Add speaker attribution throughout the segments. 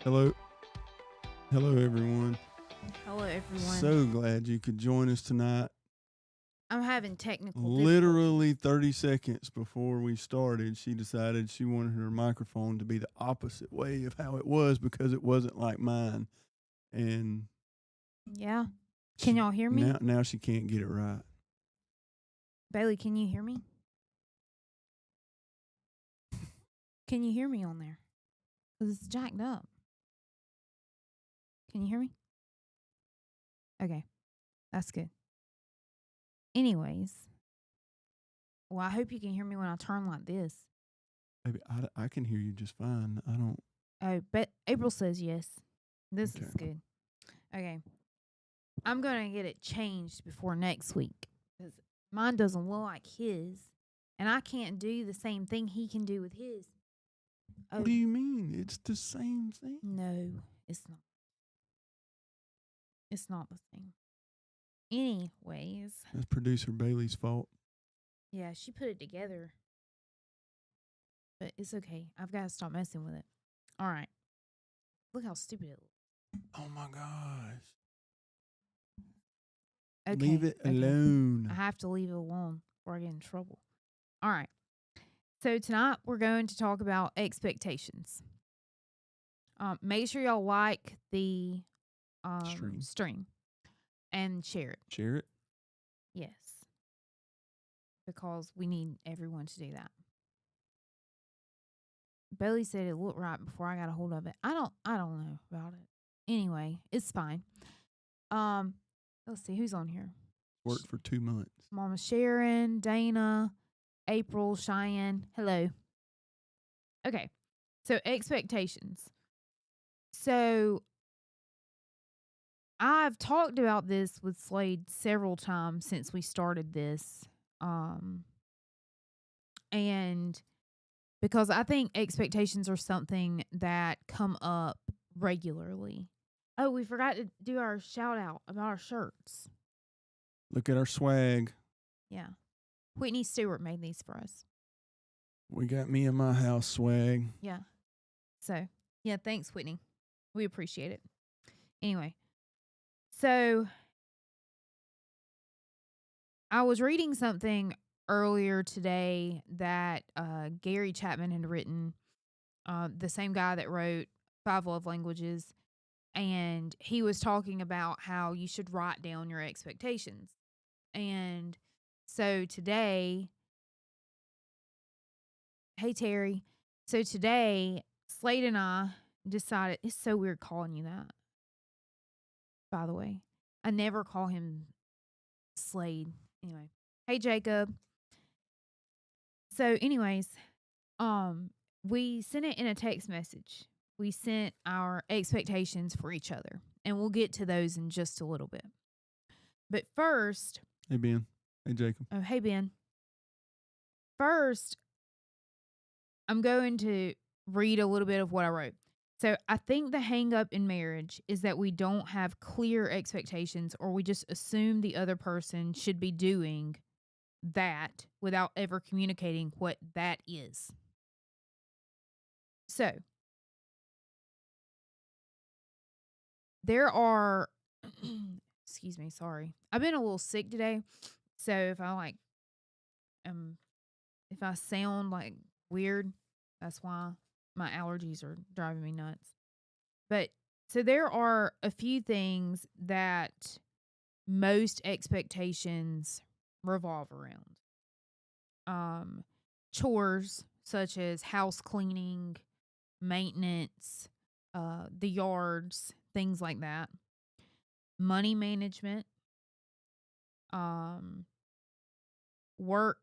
Speaker 1: Hello. Hello, everyone.
Speaker 2: Hello, everyone.
Speaker 1: So glad you could join us tonight.
Speaker 2: I'm having technical
Speaker 1: Literally 30 seconds before we started, she decided she wanted her microphone to be the opposite way of how it was because it wasn't like mine. And
Speaker 2: Yeah. Can y'all hear me?
Speaker 1: Now she can't get it right.
Speaker 2: Bailey, can you hear me? Can you hear me on there? Because it's jacked up. Can you hear me? Okay. That's good. Anyways. Well, I hope you can hear me when I turn like this.
Speaker 1: Baby, I can hear you just fine. I don't.
Speaker 2: Oh, but April says yes. This
Speaker 1: Okay.
Speaker 2: is good. Okay. I'm going to get it changed before next week. Because mine doesn't look like his. And I can't do the same thing he can do with his. Oh,
Speaker 1: What do you mean? It's the same thing.
Speaker 2: no, it's not. It's not the same. Anyways,
Speaker 1: That's producer Bailey's fault.
Speaker 2: yeah, she put it together. But it's okay. I've got to stop messing with it. All right. Look how stupid it looks.
Speaker 1: Oh my gosh.
Speaker 2: Okay.
Speaker 1: Leave it alone.
Speaker 2: I have to leave it alone or I get in trouble. All right. So tonight we're going to talk about expectations. Make sure y'all like the stream and share it.
Speaker 1: Share it.
Speaker 2: Yes. Because we need everyone to do that. Bailey said it looked right before I got a hold of it. I don't know about it. Anyway, it's fine. Let's see who's on here.
Speaker 1: Worked for 2 months.
Speaker 2: Mama Sharon, Dana, April, Cheyenne. Hello. Okay. So expectations. So I've talked about this with Slade several times since we started this. And because I think expectations are something that come up regularly. Oh, we forgot to do our shout out about our shirts.
Speaker 1: Look at our swag.
Speaker 2: Yeah. Whitney Stewart made these for us.
Speaker 1: We got me in my house swag.
Speaker 2: Yeah. So, yeah, thanks, Whitney. We appreciate it. Anyway, so I was reading something earlier today that Gary Chapman had written, the same guy that wrote Five Love Languages. And he was talking about how you should write down your expectations. And so today, hey, Terry. So today, Slade and I decided, it's so weird calling you that, by the way. I never call him Slade. Anyway, hey, Jacob. So anyways, we sent it in a text message. We sent our expectations for each other. And we'll get to those in just a little bit. But first...
Speaker 1: Hey, Ben. Hey, Jacob.
Speaker 2: Oh, hey, Ben. First, I'm going to read a little bit of what I wrote. So I think the hang up in marriage is that we don't have clear expectations, or we just assume the other person should be doing that without ever communicating what that is. So there are, excuse me, sorry. I've been a little sick today. So if I sound like weird, that's why. My allergies are driving me nuts. But so there are a few things that most expectations revolve around. Chores such as house cleaning, maintenance, the yards, things like that. Money management, work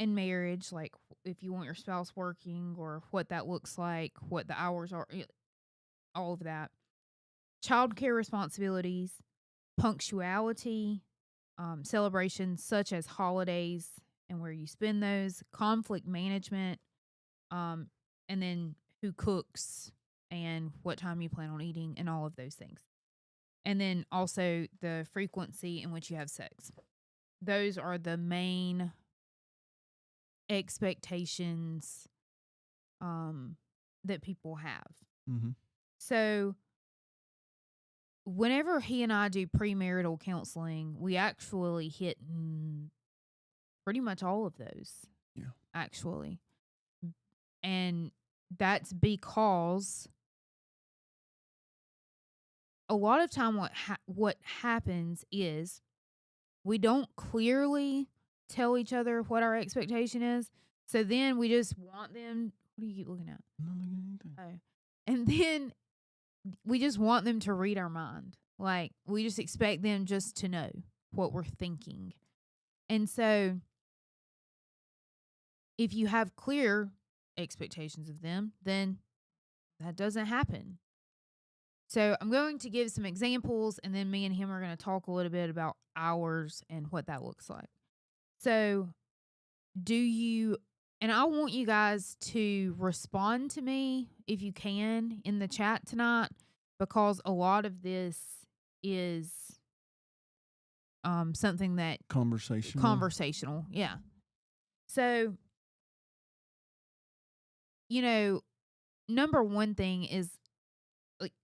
Speaker 2: and marriage, like if you want your spouse working or what that looks like, what the hours are, all of that. Childcare responsibilities, punctuality, celebrations such as holidays and where you spend those, conflict management, and then who cooks and what time you plan on eating and all of those things. And then also the frequency in which you have sex. Those are the main expectations that people have.
Speaker 1: Mm-hmm.
Speaker 2: So whenever he and I do premarital counseling, we actually hit pretty much all of those.
Speaker 1: Yeah.
Speaker 2: Actually. And that's because a lot of time what happens is we don't clearly tell each other what our expectation is. So then we just want them. What do you keep looking at?
Speaker 1: I'm not looking at anything.
Speaker 2: Oh. And then we just want them to read our mind. Like, we just expect them just to know what we're thinking. And so if you have clear expectations of them, then that doesn't happen. So I'm going to give some examples, and then me and him are going to talk a little bit about ours and what that looks like. So and I want you guys to respond to me if you can in the chat tonight, because a lot of this is something that conversational. Yeah. So, number one thing is, like,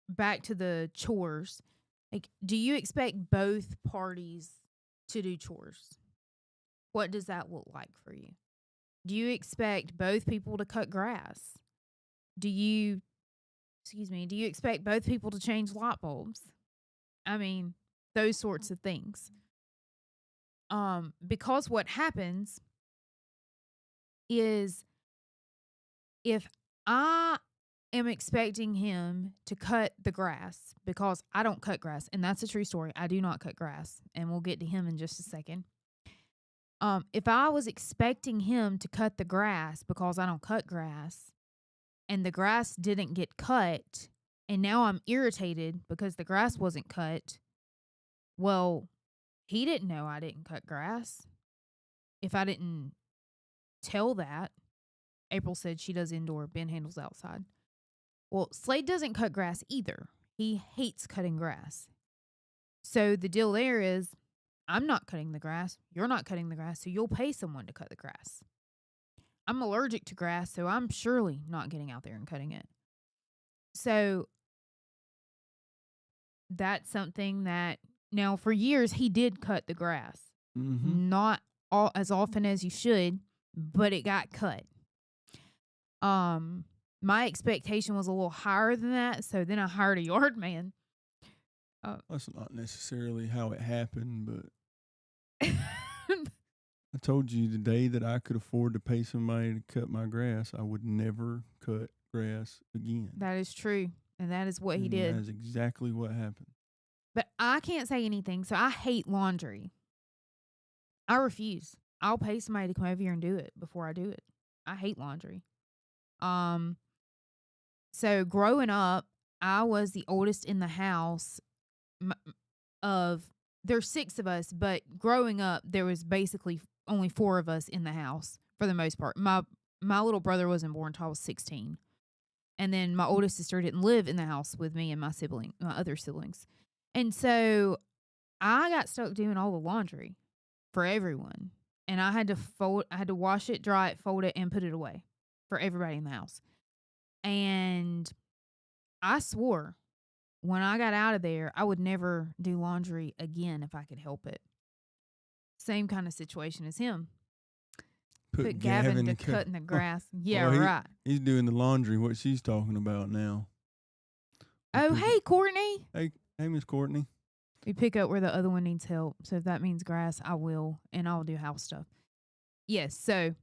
Speaker 2: back to the chores. Like, do you expect both parties to do chores? What does that look like for you? Do you expect both people to cut grass? Do you expect both people to change light bulbs? I mean, those sorts of things. Because what happens is, if I am expecting him to cut the grass, because I don't cut grass, and that's a true story. I do not cut grass, and we'll get to him in just a second. If I was expecting him to cut the grass because I don't cut grass, and the grass didn't get cut, and now I'm irritated because the grass wasn't cut, well, he didn't know I didn't cut grass. If I didn't tell that, April said she does indoor, Ben handles outside. Well, Slade doesn't cut grass either. He hates cutting grass. So the deal there is, I'm not cutting the grass, you're not cutting the grass, so you'll pay someone to cut the grass. I'm allergic to grass, so I'm surely not getting out there and cutting it. So that's something that, now for years, he did cut the grass.
Speaker 1: Mm-hmm.
Speaker 2: Not as often as you should, but it got cut. My expectation was a little higher than that, so then I hired a yard man.
Speaker 1: That's not necessarily how it happened, but I told you the day that I could afford to pay somebody to cut my grass, I would never cut grass again.
Speaker 2: That is true, and that is what he did.
Speaker 1: That is exactly what happened.
Speaker 2: But I can't say anything, so I hate laundry. I refuse. I'll pay somebody to come over here and do it before I do it. I hate laundry. So growing up, I was the oldest in the house there's 6 of us, but growing up, there was basically only 4 of us in the house for the most part. My little brother wasn't born until I was 16. And then my oldest sister didn't live in the house with me and my other siblings. And so I got stuck doing all the laundry for everyone. And I had to wash it, dry it, fold it, and put it away for everybody in the house. And I swore when I got out of there, I would never do laundry again if I could help it. Same kind of situation as him. Put Gavin to cutting the grass. Yeah,
Speaker 1: well,
Speaker 2: right.
Speaker 1: He's doing the laundry, what she's talking about now.
Speaker 2: Oh, hey, Courtney.
Speaker 1: Hey, Miss Courtney.
Speaker 2: We pick up where the other one needs help. So if that means grass, I will, and I'll do house stuff. Yes, so,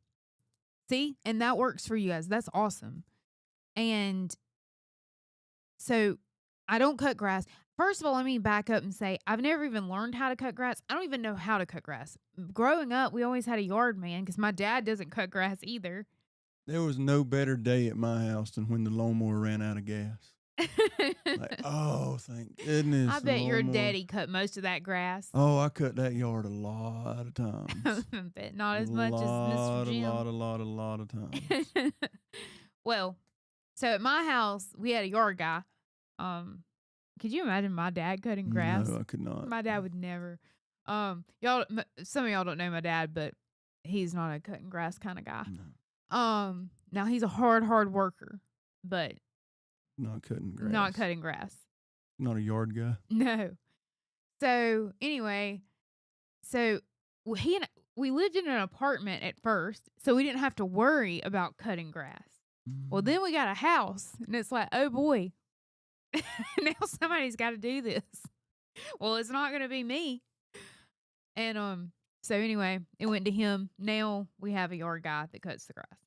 Speaker 2: see? And that works for you guys. That's awesome. And so I don't cut grass. First of all, let me back up and say, I've never even learned how to cut grass. I don't even know how to cut grass. Growing up, we always had a yard man because my dad doesn't cut grass either.
Speaker 1: There was no better day at my house than when the lawnmower ran out of gas. Like, oh, thank goodness.
Speaker 2: I bet your daddy cut most of that grass.
Speaker 1: Oh, I cut that yard a lot of times.
Speaker 2: I bet not as much as Mr. Jim.
Speaker 1: A lot of times.
Speaker 2: Well, so at my house, we had a yard guy. Could you imagine my dad cutting grass?
Speaker 1: No, I could not.
Speaker 2: My dad would never. Some of y'all don't know my dad, but he's not a cutting grass kind of guy.
Speaker 1: No.
Speaker 2: Now he's a hard worker, but
Speaker 1: Not cutting grass.
Speaker 2: Not cutting grass.
Speaker 1: Not a yard guy.
Speaker 2: No. So anyway, we lived in an apartment at first, so we didn't have to worry about cutting grass. Well, then we got a house, and it's like, oh boy, now somebody's got to do this. Well, it's not going to be me. And so anyway, it went to him. Now we have a yard guy that cuts the grass.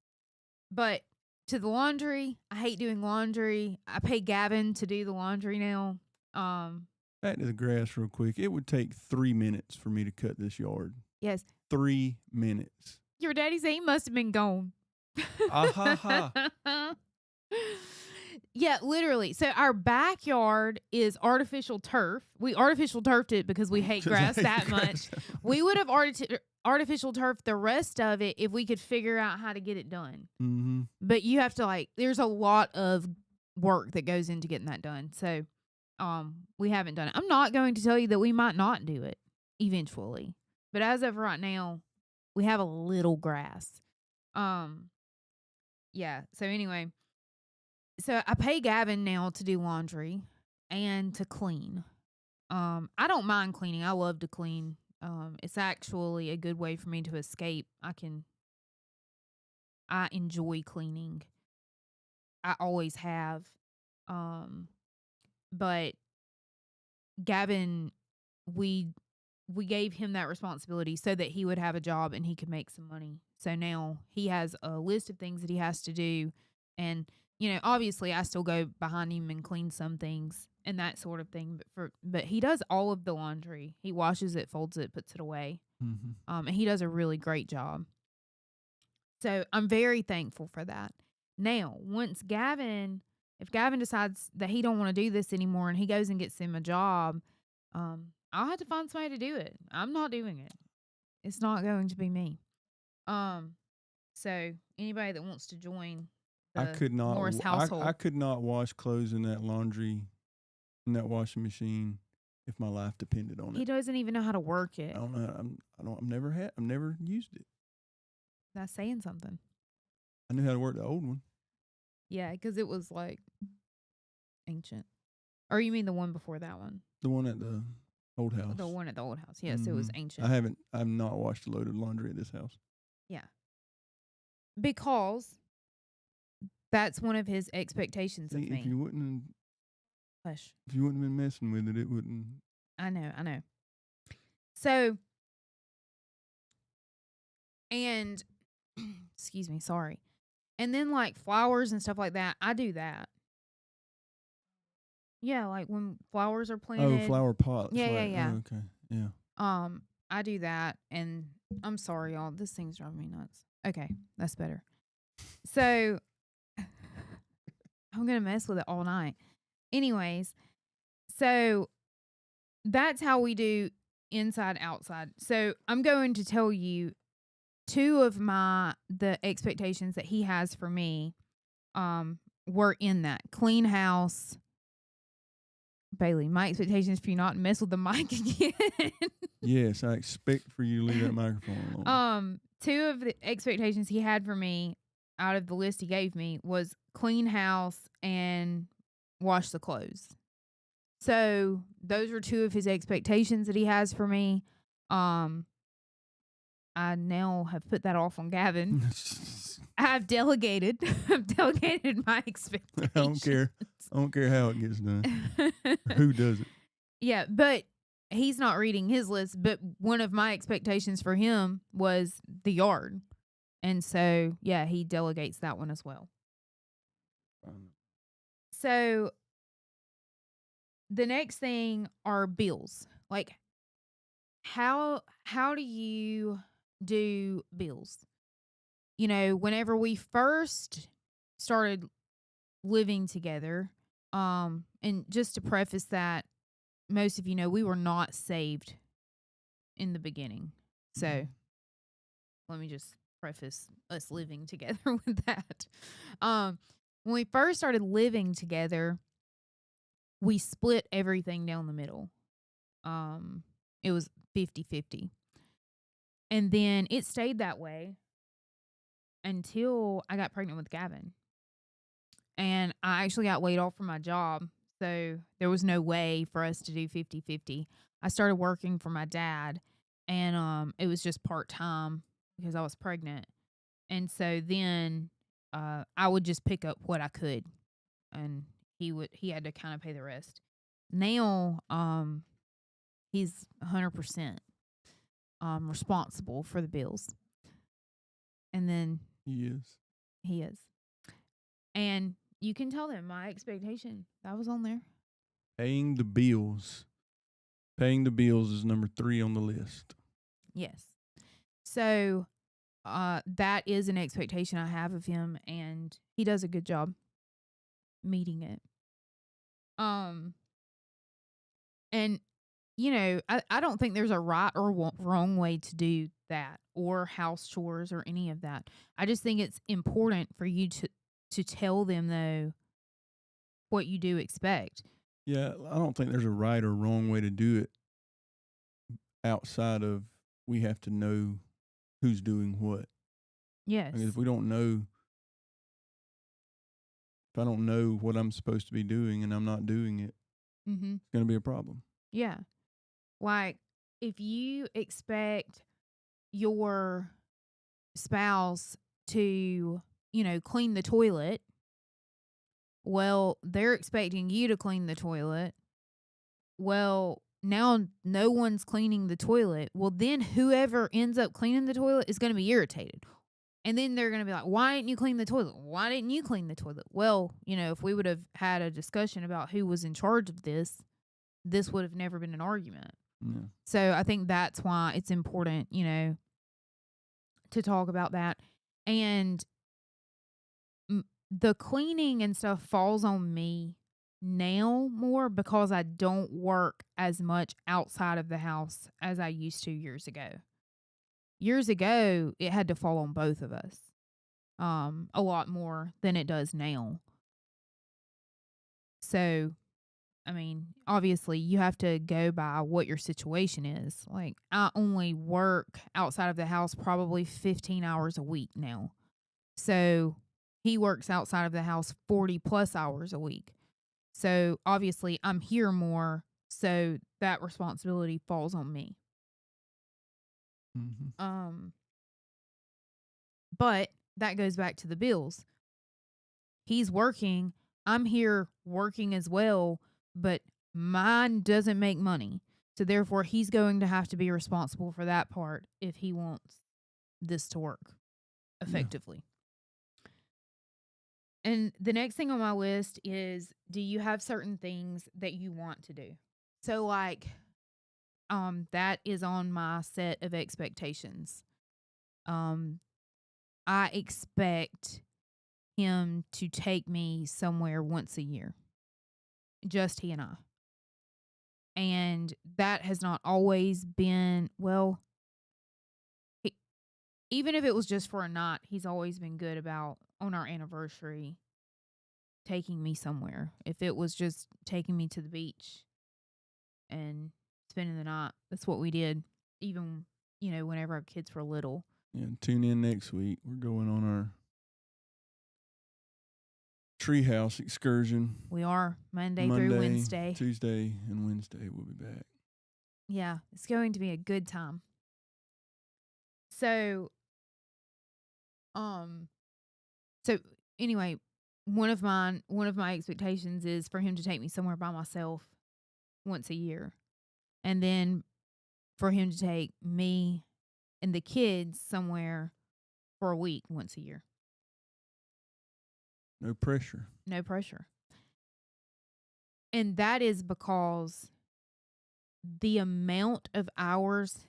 Speaker 2: But to the laundry, I hate doing laundry. I pay Gavin to do the laundry now.
Speaker 1: Back to the grass real quick. It would take 3 minutes for me to cut this yard.
Speaker 2: Yes.
Speaker 1: 3 minutes.
Speaker 2: Your daddy said he must have been gone. Yeah, literally. So our backyard is artificial turf. We artificial turfed it because we hate grass that much. We would have artificial turfed the rest of it if we could figure out how to get it done.
Speaker 1: Mm-hmm.
Speaker 2: But you have to there's a lot of work that goes into getting that done. So we haven't done it. I'm not going to tell you that we might not do it eventually. But as of right now, we have a little grass. Yeah. So anyway, so I pay Gavin now to do laundry and to clean. I don't mind cleaning. I love to clean. It's actually a good way for me to escape. I enjoy cleaning. I always have. But Gavin, we gave him that responsibility so that he would have a job and he could make some money. So now he has a list of things that he has to do. And, obviously I still go behind him and clean some things and that sort of thing. But he does all of the laundry. He washes it, folds it, puts it away.
Speaker 1: Mm-hmm.
Speaker 2: And he does a really great job. So I'm very thankful for that. Now, if Gavin decides that he don't want to do this anymore and he goes and gets him a job, I'll have to find somebody to do it. I'm not doing it. It's not going to be me. So anybody that wants to join the Morris household.
Speaker 1: I could not wash clothes in that washing machine if my life depended on it.
Speaker 2: He doesn't even know how to work it.
Speaker 1: I don't know. I've never used it.
Speaker 2: That's saying something.
Speaker 1: I knew how to work the old one.
Speaker 2: Yeah, because it was ancient. Or you mean the one before that one?
Speaker 1: The one at the old house.
Speaker 2: The one at the old house. Yes, It was ancient.
Speaker 1: I've not washed a load of laundry at this house.
Speaker 2: Yeah. Because that's one of his expectations of me.
Speaker 1: If you wouldn't have been messing with it, it wouldn't.
Speaker 2: I know. So, and excuse me, sorry. And then flowers and stuff like that, I do that. Yeah, when flowers are planted.
Speaker 1: Oh, flower pots.
Speaker 2: Yeah.
Speaker 1: Oh, okay, yeah.
Speaker 2: I do that, and I'm sorry, y'all. This thing's driving me nuts. Okay, that's better. So, I'm gonna mess with it all night. Anyways, so that's how we do inside, outside. So I'm going to tell you two of the expectations that he has for me, were in that clean house. Bailey, my expectations for you not to mess with the mic again.
Speaker 1: Yes, I expect for you to leave that microphone alone.
Speaker 2: Two of the expectations he had for me out of the list he gave me was clean house and wash the clothes. So those are two of his expectations that he has for me. I now have put that off on Gavin. I've delegated. I've delegated my expectations.
Speaker 1: I don't care how it gets done. Who does it?
Speaker 2: Yeah, but he's not reading his list. But one of my expectations for him was the yard. And so, yeah, he delegates that one as well. So the next thing are bills. How do you do bills? Whenever we first started living together, and just to preface that, most of you know we were not saved in the beginning. So let me just preface us living together with that. When we first started living together, we split everything down the middle. It was 50-50. And then it stayed that way until I got pregnant with Gavin. and I actually got laid off from my job. So there was no way for us to do 50-50. I started working for my dad, and it was just part-time because I was pregnant. And so then I would just pick up what I could, and he had to kind of pay the rest. Now he's 100% responsible for the bills. And then he is. And you can tell them my expectation that was on there.
Speaker 1: Paying the bills. Paying the bills is number 3 on the list.
Speaker 2: Yes. So that is an expectation I have of him, and he does a good job meeting it. And I don't think there's a right or wrong way to do that, or house chores or any of that. I just think it's important for you to tell them, though, what you do expect.
Speaker 1: Yeah, I don't think there's a right or wrong way to do it outside of we have to know who's doing what.
Speaker 2: Yes.
Speaker 1: I mean, if I don't know what I'm supposed to be doing and I'm not doing it, it's going to be a problem.
Speaker 2: Yeah. Like, if you expect your spouse to, clean the toilet, well, they're expecting you to clean the toilet. Well, now no one's cleaning the toilet. Well, then whoever ends up cleaning the toilet is going to be irritated. And then they're going to be like, why didn't you clean the toilet? Why didn't you clean the toilet? Well, if we would have had a discussion about who was in charge of this would have never been an argument.
Speaker 1: Yeah.
Speaker 2: So I think that's why it's important, to talk about that. And the cleaning and stuff falls on me now more because I don't work as much outside of the house as I used to years ago. Years ago, it had to fall on both of us a lot more than it does now. So, I mean, obviously, you have to go by what your situation is. Like, I only work outside of the house probably 15 hours a week now. So, he works outside of the house 40 plus hours a week. So, obviously, I'm here more. So, that responsibility falls on me. But that goes back to the bills. He's working. I'm here working as well, but mine doesn't make money. So therefore, he's going to have to be responsible for that part if he wants this to work effectively. Yeah. And the next thing on my list is, do you have certain things that you want to do? So like, that is on my set of expectations. I expect him to take me somewhere once a year. Just he and I. And that has not always been, even if it was just for a night, he's always been good about, on our anniversary, taking me somewhere. If it was just taking me to the beach and spending the night, that's what we did, even, whenever our kids were little.
Speaker 1: Yeah, tune in next week. We're going on our treehouse excursion.
Speaker 2: We are Monday through Wednesday.
Speaker 1: Tuesday and Wednesday we'll be back.
Speaker 2: Yeah, it's going to be a good time. So anyway, one of my expectations is for him to take me somewhere by myself once a year. And then for him to take me and the kids somewhere for a week once a year.
Speaker 1: No pressure.
Speaker 2: No pressure. And that is because the amount of hours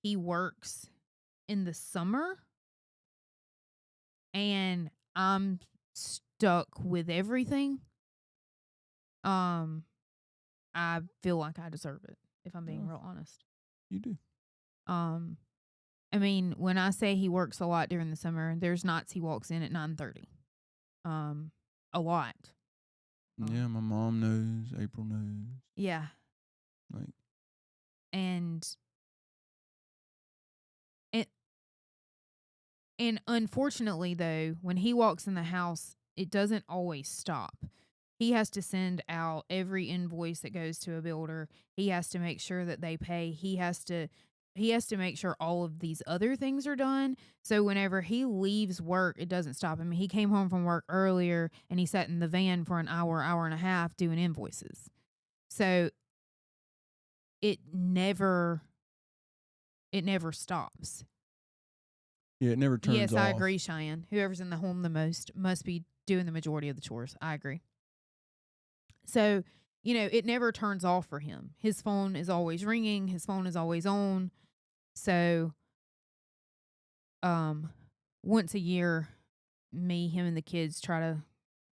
Speaker 2: he works in the summer, and I'm stuck with everything, I feel like I deserve it, if I'm being real honest.
Speaker 1: You do.
Speaker 2: I mean, when I say he works a lot during the summer, there's nights he walks in at 9:30. A lot.
Speaker 1: Yeah, my mom knows. April knows.
Speaker 2: Yeah. And unfortunately, though, when he walks in the house it doesn't always stop. He has to send out every invoice that goes to a builder. He has to make sure that they pay. He has to make sure all of these other things are done. So whenever he leaves work, it doesn't stop him. He came home from work earlier and he sat in the van for an hour, hour and a half doing invoices. So it never stops.
Speaker 1: Yeah, it never turns
Speaker 2: Yes,
Speaker 1: off.
Speaker 2: I agree, Cheyenne. Whoever's in the home the most must be doing the majority of the chores. I agree. So, it never turns off for him. His phone is always ringing. His phone is always on. So, once a year, me, him, and the kids try to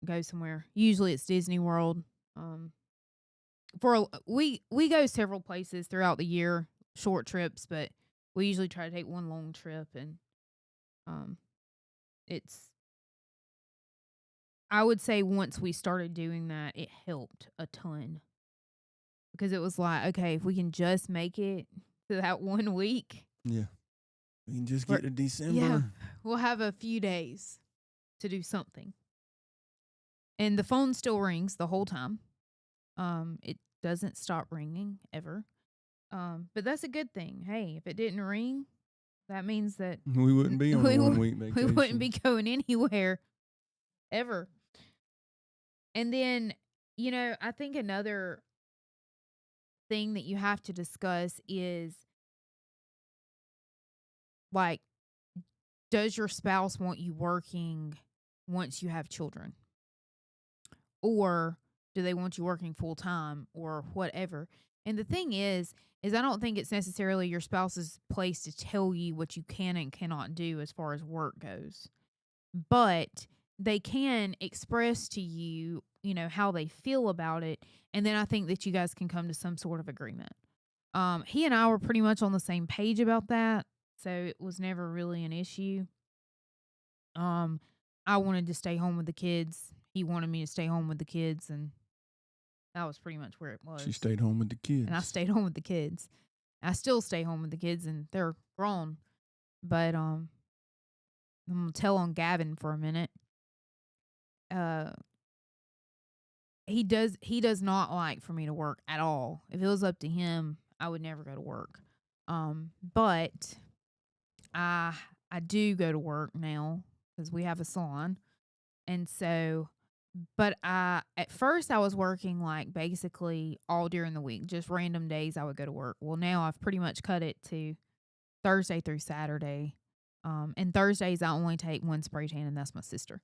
Speaker 2: go somewhere. Usually it's Disney World. We go several places throughout the year, short trips, but we usually try to take one long trip, and I would say once we started doing that, it helped a ton. Because it was like, okay, if we can just make it to that 1 week.
Speaker 1: Yeah. We can just get to December.
Speaker 2: Yeah, we'll have a few days to do something. And the phone still rings the whole time. It doesn't stop ringing ever. But that's a good thing. Hey, if it didn't ring, that means that
Speaker 1: we wouldn't be on a 1 week vacation.
Speaker 2: We wouldn't be going anywhere ever. And then, I think another thing that you have to discuss is, like, does your spouse want you working once you have children? Or do they want you working full time or whatever? And the thing is I don't think it's necessarily your spouse's place to tell you what you can and cannot do as far as work goes. But they can express to you, how they feel about it. And then I think that you guys can come to some sort of agreement. He and I were pretty much on the same page about that. So it was never really an issue. I wanted to stay home with the kids. He wanted me to stay home with the kids, and that was pretty much where it was.
Speaker 1: She stayed home with the kids.
Speaker 2: And I stayed home with the kids. I still stay home with the kids, and they're grown. But I'm gonna tell on Gavin for a minute. He does not like for me to work at all. If it was up to him, I would never go to work. But I do go to work now because we have a salon. And so, but at first I was working like basically all during the week, just random days I would go to work. Well, now I've pretty much cut it to Thursday through Saturday. And Thursdays I only take one spray tan, and that's my sister.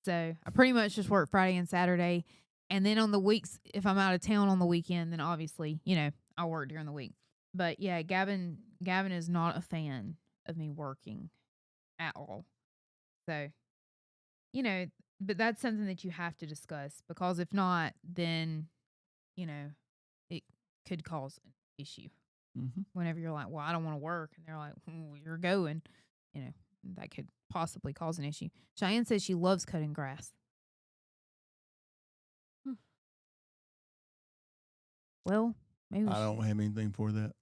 Speaker 2: So I pretty much just work Friday and Saturday. And then on the weeks, if I'm out of town on the weekend, then obviously, I'll work during the week. But yeah, Gavin is not a fan of me working at all. So, but that's something that you have to discuss, because if not, then, it could cause an issue.
Speaker 1: Mm-hmm.
Speaker 2: Whenever you're like, well, I don't want to work, and they're like, well, you're going, that could possibly cause an issue. Cheyenne says she loves cutting grass. Well, maybe
Speaker 1: I don't have anything for that.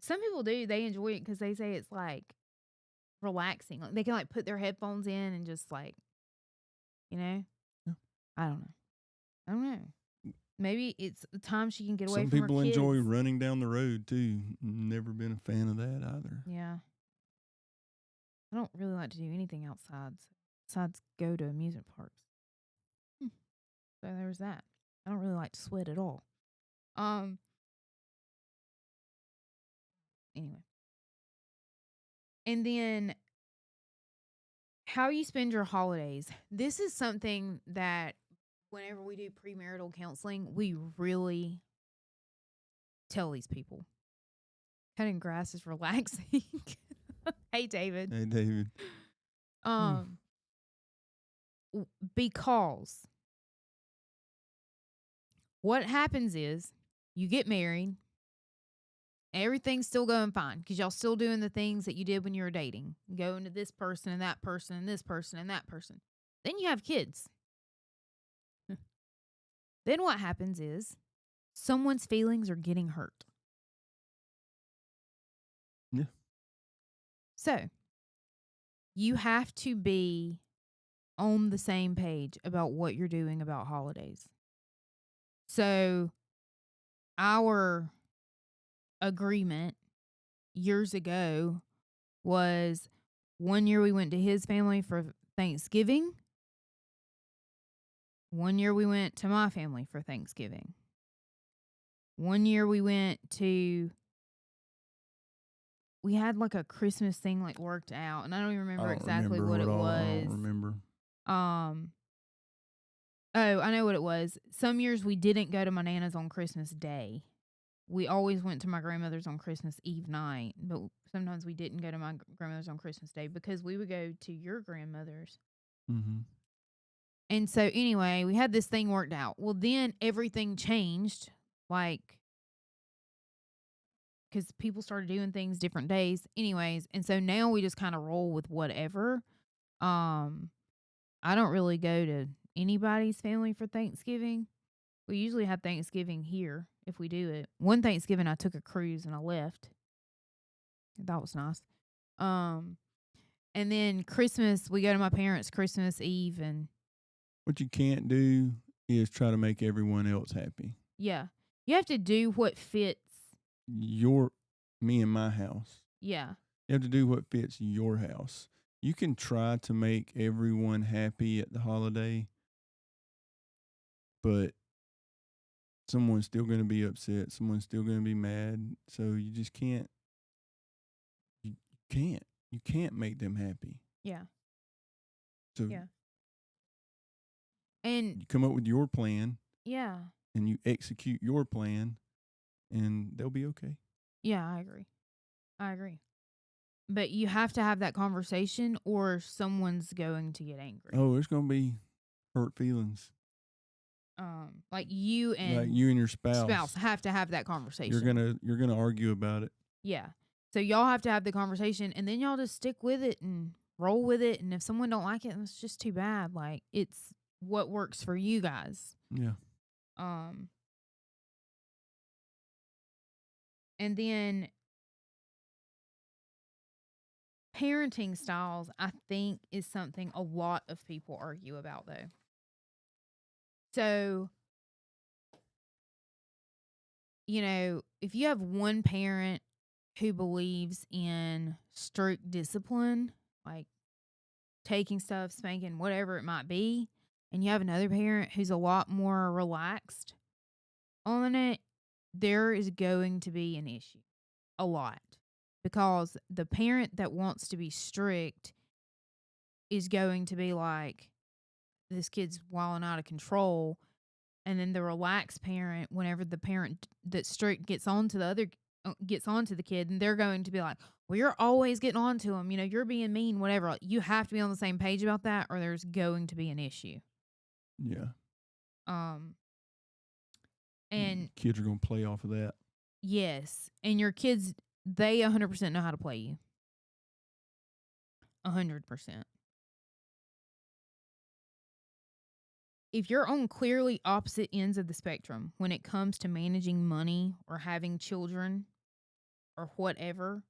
Speaker 2: Some people do. They enjoy it because they say it's like relaxing. Like they can like put their headphones in and just like,
Speaker 1: Yeah.
Speaker 2: I don't know. Maybe it's the time she can get away
Speaker 1: Some
Speaker 2: from her
Speaker 1: people
Speaker 2: kids.
Speaker 1: enjoy running down the road too. Never been a fan of that either.
Speaker 2: Yeah. I don't really like to do anything outside besides go to amusement parks. So there's that. I don't really like to sweat at all. Anyway. And then how you spend your holidays. This is something that whenever we do premarital counseling, we really tell these people. Cutting grass is relaxing. Hey, David.
Speaker 1: Hey, David.
Speaker 2: Because what happens is you get married. Everything's still going fine because y'all still doing the things that you did when you were dating. Going to this person and that person and this person and that person. Then you have kids. Then what happens is someone's feelings are getting hurt.
Speaker 1: Yeah.
Speaker 2: So, you have to be on the same page about what you're doing about holidays. So, our agreement years ago was one year we went to his family for Thanksgiving. One year we went to my family for Thanksgiving. One year we had like a Christmas thing like worked out, and I don't even remember exactly what it was.
Speaker 1: I don't remember.
Speaker 2: Oh, I know what it was. Some years we didn't go to my Nana's on Christmas Day. We always went to my grandmother's on Christmas Eve night, but sometimes we didn't go to my grandmother's on Christmas Day because we would go to your grandmother's.
Speaker 1: Mm-hmm.
Speaker 2: And so anyway, we had this thing worked out. Well, then everything changed, like, because people started doing things different days anyways. And so now we just kind of roll with whatever. I don't really go to anybody's family for Thanksgiving. We usually have Thanksgiving here if we do it. One Thanksgiving I took a cruise and I left. That was nice. And then Christmas, we go to my parents' Christmas Eve, and
Speaker 1: what you can't do is try to make everyone else happy.
Speaker 2: Yeah. You have to do what fits
Speaker 1: me and my house.
Speaker 2: Yeah.
Speaker 1: You have to do what fits your house. You can try to make everyone happy at the holiday, but someone's still going to be upset. Someone's still going to be mad. So you just can't. You can't make them happy.
Speaker 2: Yeah.
Speaker 1: So
Speaker 2: yeah. And
Speaker 1: you come up with your plan.
Speaker 2: Yeah.
Speaker 1: And you execute your plan, and they'll be okay.
Speaker 2: Yeah, I agree. But you have to have that conversation or someone's going to get angry.
Speaker 1: Oh, there's going to be hurt feelings.
Speaker 2: Like you and
Speaker 1: your spouse
Speaker 2: have to have that conversation.
Speaker 1: You're gonna argue about it.
Speaker 2: Yeah. So y'all have to have the conversation, and then y'all just stick with it and roll with it. And if someone don't like it, it's just too bad. Like, it's what works for you guys.
Speaker 1: Yeah.
Speaker 2: And then parenting styles, I think, is something a lot of people argue about, though. So, if you have one parent who believes in strict discipline, like taking stuff, spanking, whatever it might be, and you have another parent who's a lot more relaxed on it, there is going to be an issue. A lot. Because the parent that wants to be strict is going to be like, this kid's wilding out of control. And then the relaxed parent, whenever the parent that's strict gets onto the kid, and they're going to be like, well, you're always getting on to him. You're being mean, whatever. You have to be on the same page about that, or there's going to be an issue.
Speaker 1: Yeah.
Speaker 2: And
Speaker 1: kids are going to play off of that.
Speaker 2: Yes. And your kids, they 100% know how to play you. 100%. If you're on clearly opposite ends of the spectrum when it comes to managing money or having children or whatever,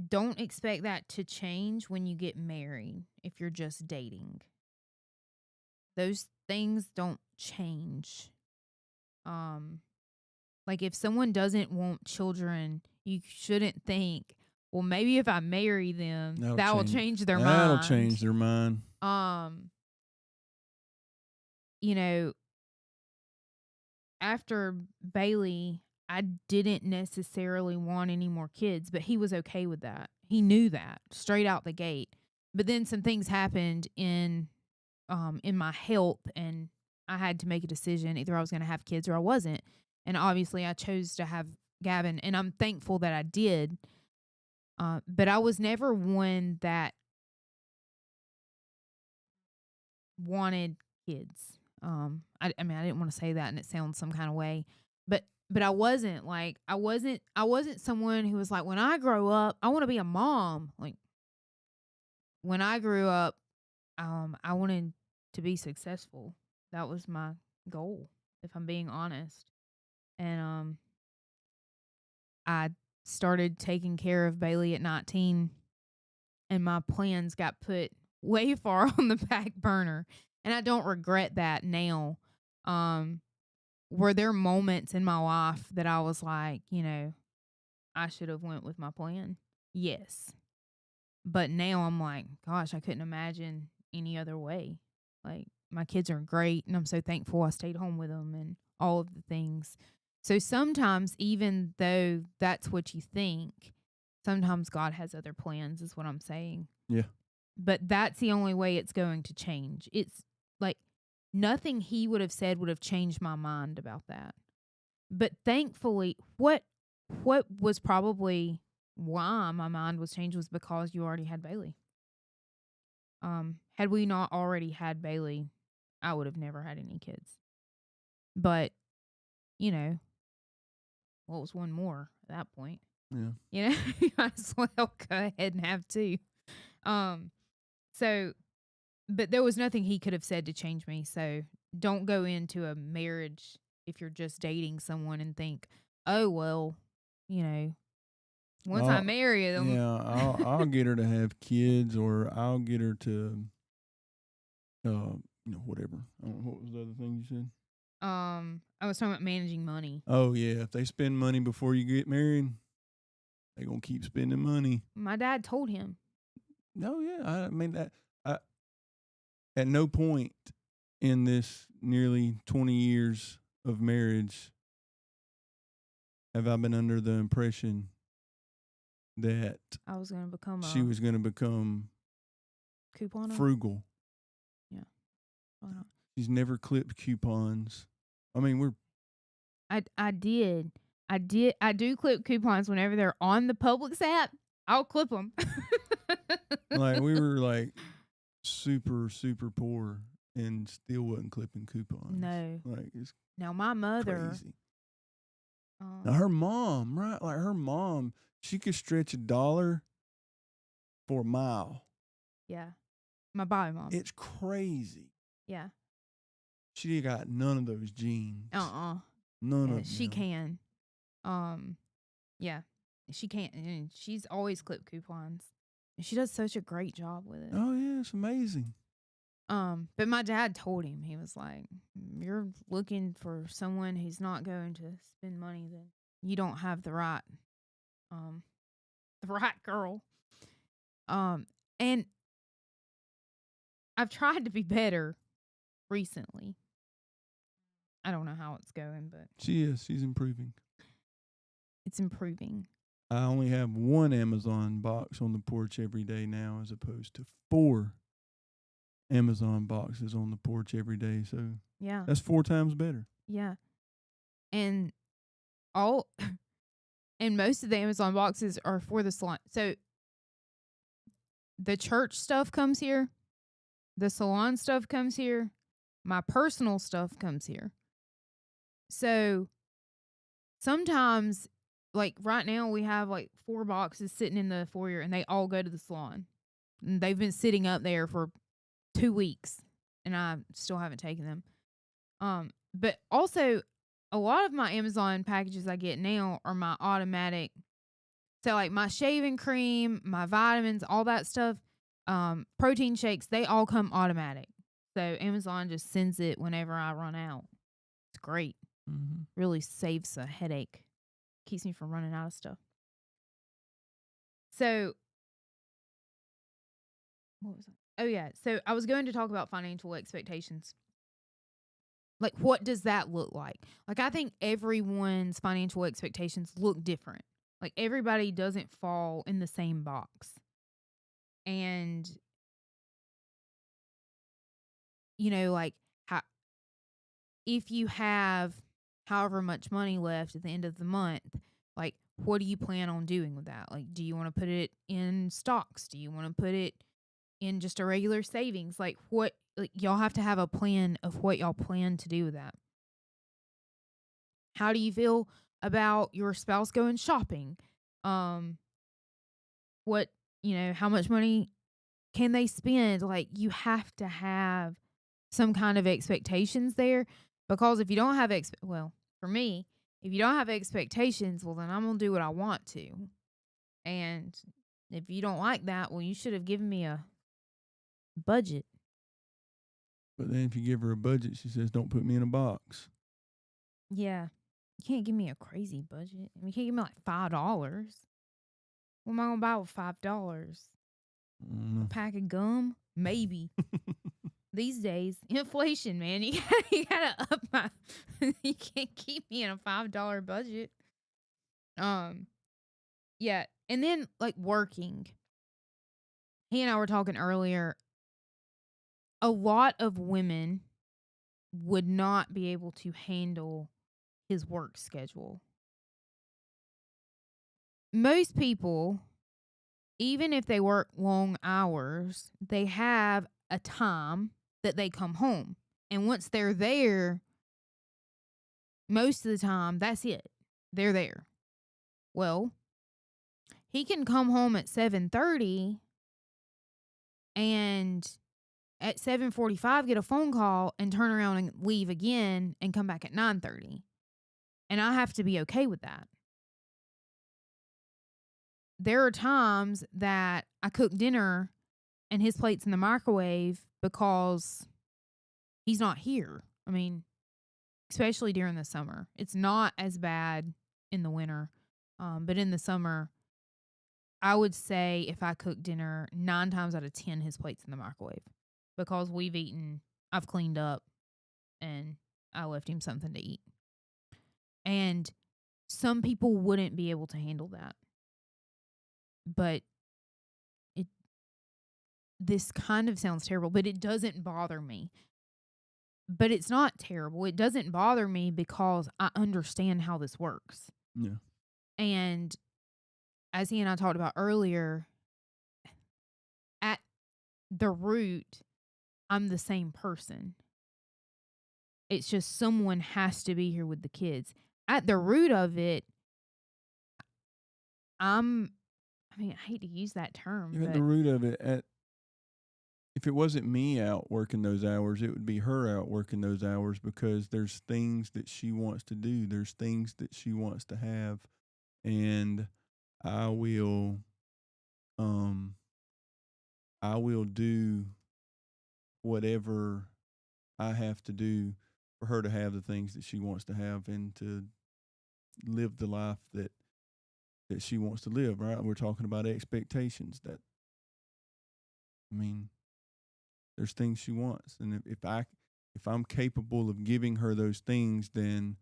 Speaker 2: don't expect that to change when you get married if you're just dating. Those things don't change. Like, if someone doesn't want children, you shouldn't think, well, maybe if I marry them, that will change their mind.
Speaker 1: That'll change their mind.
Speaker 2: After Bailey, I didn't necessarily want any more kids, but he was okay with that. He knew that straight out the gate. But then some things happened in my health, and I had to make a decision. Either I was going to have kids or I wasn't. And obviously I chose to have Gavin, and I'm thankful that I did. But I was never one that wanted kids. I mean, I didn't want to say that and it sounds some kind of way, but I wasn't someone who was like, when I grow up, I want to be a mom. Like, when I grew up, I wanted to be successful. That was my goal, if I'm being honest. And I started taking care of Bailey at 19, and my plans got put way far on the back burner. And I don't regret that now. Were there moments in my life that I was like, I should have went with my plan? Yes. But now I'm like, gosh, I couldn't imagine any other way. Like, my kids are great, and I'm so thankful I stayed home with them and all of the things. So sometimes, even though that's what you think, sometimes God has other plans, is what I'm saying.
Speaker 1: Yeah.
Speaker 2: But that's the only way it's going to change. It's like nothing he would have said would have changed my mind about that. But thankfully, what was probably why my mind was changed was because you already had Bailey. Had we not already had Bailey, I would have never had any kids. But, what was one more at that point?
Speaker 1: Yeah.
Speaker 2: You might as well go ahead and have two. So, but there was nothing he could have said to change me. So don't go into a marriage if you're just dating someone and think, oh, well, once I marry them.
Speaker 1: Yeah, I'll get her to have kids, or I'll get her to, whatever. What was the other thing you said?
Speaker 2: I was talking about managing money.
Speaker 1: Oh, yeah. If they spend money before you get married, they're going to keep spending money.
Speaker 2: My dad told him.
Speaker 1: No, yeah. I mean, at no point in this nearly 20 years of marriage have I been under the impression that
Speaker 2: I was going to become
Speaker 1: she was going to become
Speaker 2: couponer?
Speaker 1: Frugal.
Speaker 2: Yeah. Why not?
Speaker 1: She's never clipped coupons. I mean,
Speaker 2: I do clip coupons whenever they're on the Publix app. I'll clip them.
Speaker 1: Like, we were like super, super poor and still wasn't clipping coupons.
Speaker 2: No.
Speaker 1: Like, it's
Speaker 2: now my mother.
Speaker 1: Crazy. Now her mom, right? Like, her mom, she could stretch $1 for a mile.
Speaker 2: Yeah. My bio mom.
Speaker 1: It's crazy.
Speaker 2: Yeah.
Speaker 1: She got none of those genes.
Speaker 2: None
Speaker 1: of them.
Speaker 2: She can. Yeah. She can't. And she's always clipped coupons. And she does such a great job with it.
Speaker 1: Oh, yeah. It's amazing.
Speaker 2: But my dad told him, he was like, you're looking for someone who's not going to spend money, then you don't have the right girl. And I've tried to be better recently. I don't know how it's going, but
Speaker 1: she is. She's improving.
Speaker 2: It's improving.
Speaker 1: I only have one Amazon box on the porch every day now, as opposed to 4 Amazon boxes on the porch every day. So
Speaker 2: yeah,
Speaker 1: that's 4 times better.
Speaker 2: Yeah. And most of the Amazon boxes are for the salon. So the church stuff comes here. The salon stuff comes here. My personal stuff comes here. So sometimes, like right now, we have like 4 boxes sitting in the foyer, and they all go to the salon. And they've been sitting up there for 2 weeks, and I still haven't taken them. But also, a lot of my Amazon packages I get now are my automatic. So like my shaving cream, my vitamins, all that stuff, protein shakes, they all come automatic. So Amazon just sends it whenever I run out. It's great.
Speaker 1: Mm-hmm.
Speaker 2: Really saves a headache. Keeps me from running out of stuff. So, what was that? Oh, yeah. So I was going to talk about financial expectations. Like, what does that look like? Like, I think everyone's financial expectations look different. Like, everybody doesn't fall in the same box. And, like, if you have however much money left at the end of the month, like, what do you plan on doing with that? Like, do you want to put it in stocks? Do you want to put it in just a regular savings? Like, y'all have to have a plan of what y'all plan to do with that. How do you feel about your spouse going shopping? How much money can they spend? Like, you have to have some kind of expectations there, because if you don't have for me, if you don't have expectations, well, then I'm going to do what I want to. And if you don't like that, well, you should have given me a budget.
Speaker 1: But then if you give her a budget, she says, don't put me in a box.
Speaker 2: Yeah. You can't give me a crazy budget. I mean, you can't give me like $5. What am I going to buy with $5? A pack of gum? Maybe. These days, inflation, man. You gotta up my. You can't keep me in a $5 budget. Yeah, and then like working. He and I were talking earlier. A lot of women would not be able to handle his work schedule. Most people, even if they work long hours, they have a time that they come home. And once they're there, most of the time, that's it. They're there. Well, he can come home at 7:30 and at 7:45 get a phone call and turn around and leave again and come back at 9:30. And I have to be okay with that. There are times that I cook dinner and his plate's in the microwave because he's not here. I mean, especially during the summer. It's not as bad in the winter. But in the summer, I would say if I cook dinner, 9 times out of 10, his plate's in the microwave because we've eaten, I've cleaned up, and I left him something to eat. And some people wouldn't be able to handle that. But this kind of sounds terrible, but it doesn't bother me. But it's not terrible. It doesn't bother me because I understand how this works.
Speaker 1: Yeah.
Speaker 2: And as he and I talked about earlier, at the root, I'm the same person. It's just someone has to be here with the kids. At the root of it, I hate to use that term.
Speaker 1: At the root of it, if it wasn't me out working those hours, it would be her out working those hours because there's things that she wants to do. There's things that she wants to have. And I will do whatever I have to do for her to have the things that she wants to have and to live the life that she wants to live, right? We're talking about expectations there's things she wants. And if I'm capable of giving her those things, then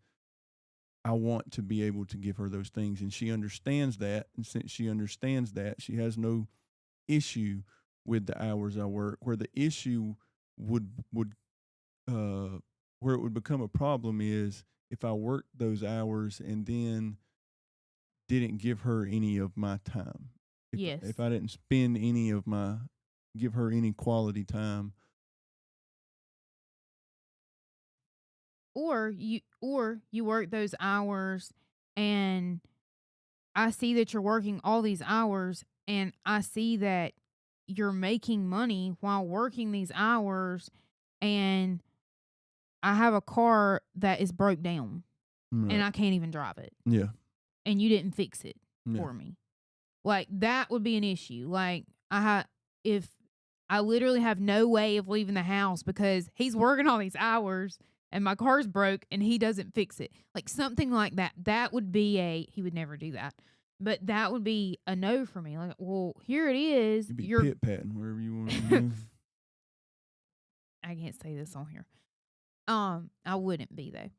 Speaker 1: I want to be able to give her those things. And she understands that. And since she understands that, she has no issue with the hours I work. Where the issue where it would become a problem is if I worked those hours and then didn't give her any of my time. If I didn't spend give her any quality time.
Speaker 2: Or you work those hours and I see that you're working all these hours and I see that you're making money while working these hours and I have a car that is broke down and I can't even drive it.
Speaker 1: Yeah.
Speaker 2: And you didn't fix it for me. Like that would be an issue. Like if I literally have no way of leaving the house because he's working all these hours and my car's broke and he doesn't fix it. Like something like that. That would be he would never do that. But that would be a no for me. Like, well, here it is.
Speaker 1: You're pit-patting wherever you want to do.
Speaker 2: I can't say this on here. I wouldn't be though.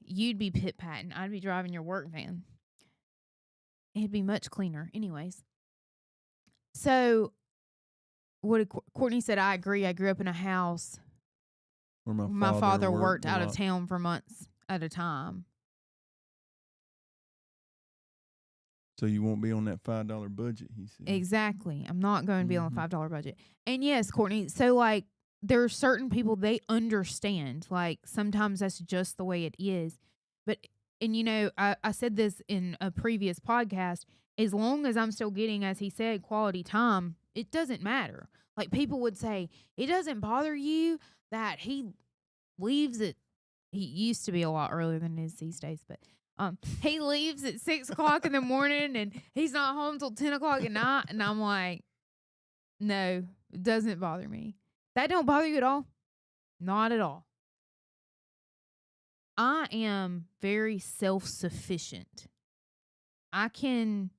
Speaker 2: You'd be pit-patting. I'd be driving your work van. It'd be much cleaner. Anyways. So, what Courtney said, I agree. I grew up in a house
Speaker 1: where
Speaker 2: my father worked out of town for months at a time.
Speaker 1: So you won't be on that $5 budget, he said.
Speaker 2: Exactly. I'm not going to be on a $5 budget. And yes, Courtney, so like there are certain people, they understand. Like sometimes that's just the way it is. But, and you know, I said this in a previous podcast, as long as I'm still getting, as he said, quality time, it doesn't matter. Like people would say, it doesn't bother you that he leaves at he used to be a lot earlier than it is these days, but he leaves at 6 o'clock in the morning and he's not home till 10 o'clock at night. And I'm like, no, it doesn't bother me. That don't bother you at all? Not at all. I am very self-sufficient. I can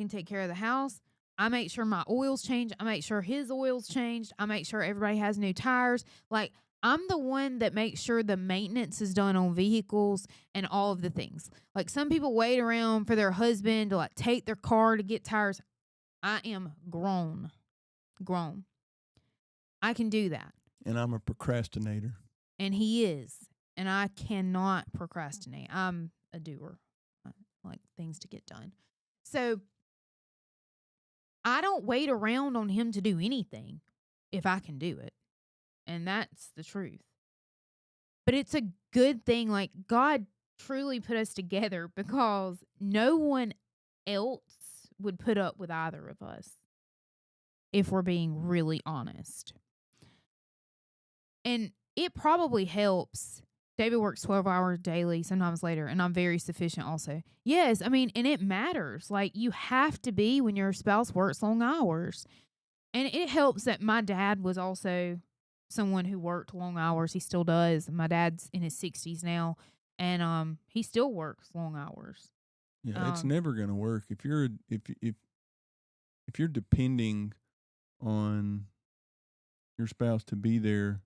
Speaker 2: take care of the house. I make sure my oil's changed. I make sure his oil's changed. I make sure everybody has new tires. Like, I'm the one that makes sure the maintenance is done on vehicles and all of the things. Like, some people wait around for their husband to like take their car to get tires. I am grown. I can do that.
Speaker 1: And I'm a procrastinator.
Speaker 2: And he is. And I cannot procrastinate. I'm a doer. I like things to get done. So I don't wait around on him to do anything if I can do it. And that's the truth. But it's a good thing. Like, God truly put us together because no one else would put up with either of us, if we're being really honest. And it probably helps. David works 12 hours daily, sometimes later, and I'm very sufficient also. Yes, I mean, and it matters. Like, you have to be when your spouse works long hours. And it helps that my dad was also someone who worked long hours. He still does. My dad's in his 60s now, and he still works long hours.
Speaker 1: Yeah, it's never going to work if you're depending on your spouse to be there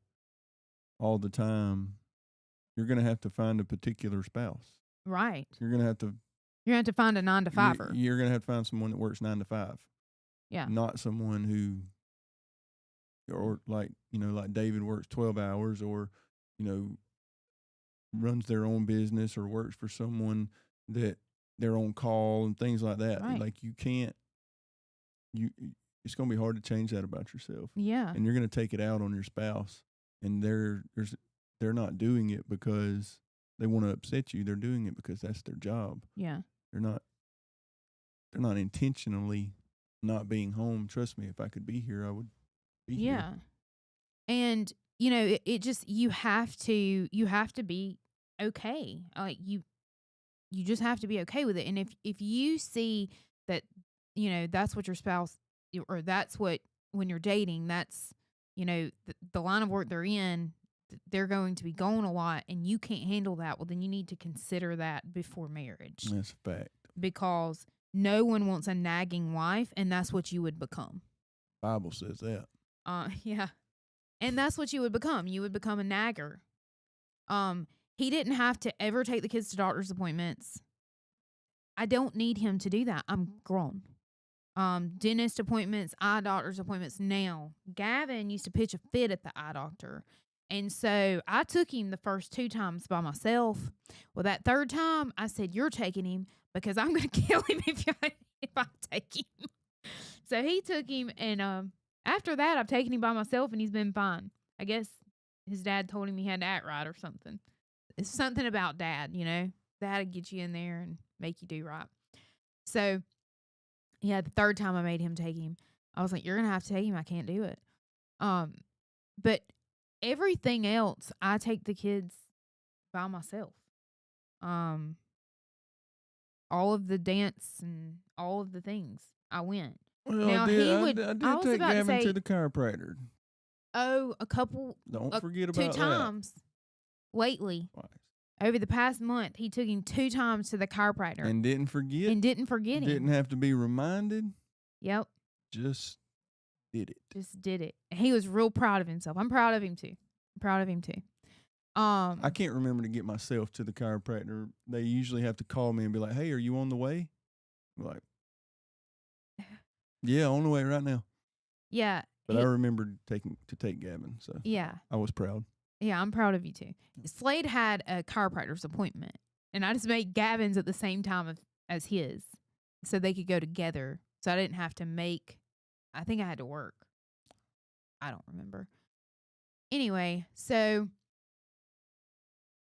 Speaker 1: all the time. You're going to have to find a particular spouse.
Speaker 2: Right.
Speaker 1: You're going to have to
Speaker 2: find a 9-to-5er.
Speaker 1: You're going to have to find someone that works 9 to 5.
Speaker 2: Yeah.
Speaker 1: Not someone who, or like David works 12 hours or, runs their own business or works for someone that they're on call and things like that.
Speaker 2: Right.
Speaker 1: Like, it's going to be hard to change that about yourself.
Speaker 2: Yeah.
Speaker 1: And you're going to take it out on your spouse, and they're not doing it because they want to upset you. They're doing it because that's their job.
Speaker 2: Yeah.
Speaker 1: They're not intentionally not being home. Trust me, if I could be here, I would be here.
Speaker 2: Yeah. And it just, you have to be okay. Like, you just have to be okay with it. And if you see that, that's what your spouse, or that's what, when you're dating, that's, the line of work they're in, they're going to be gone a lot and you can't handle that, well, then you need to consider that before marriage.
Speaker 1: That's a fact.
Speaker 2: Because no one wants a nagging wife, and that's what you would become.
Speaker 1: Bible says that.
Speaker 2: Yeah. And that's what you would become. You would become a nagger. He didn't have to ever take the kids to doctor's appointments. I don't need him to do that. I'm grown. Dentist appointments, eye doctor's appointments now. Gavin used to pitch a fit at the eye doctor. And so I took him the first 2 times by myself. Well, that 3rd time, I said, you're taking him because I'm going to kill him if I take him. So he took him, and after that, I've taken him by myself, and he's been fine. I guess his dad told him he had to act right or something. It's something about dad, That'll get you in there and make you do right. So, yeah, the 3rd time I made him take him, I was like, you're going to have to take him. I can't do it. But everything else, I take the kids by myself. All of the dance and all of the things, I went.
Speaker 1: Well,
Speaker 2: now,
Speaker 1: I did take Gavin to the chiropractor.
Speaker 2: Oh, a couple.
Speaker 1: Don't forget about
Speaker 2: 2 times lately.
Speaker 1: Twice.
Speaker 2: Over the past month, he took him 2 times to the chiropractor.
Speaker 1: And didn't forget.
Speaker 2: him.
Speaker 1: Didn't have to be reminded.
Speaker 2: Yep.
Speaker 1: Just did it.
Speaker 2: And he was real proud of himself. I'm proud of him too.
Speaker 1: I can't remember to get myself to the chiropractor. They usually have to call me and be like, hey, are you on the way? I'm like, yeah, on the way right now.
Speaker 2: Yeah.
Speaker 1: But I remembered to take Gavin, so
Speaker 2: yeah,
Speaker 1: I was proud.
Speaker 2: Yeah, I'm proud of you too. Slade had a chiropractor's appointment, and I just made Gavin's at the same time as his, so they could go together. So I didn't have to make. I think I had to work. I don't remember. Anyway, so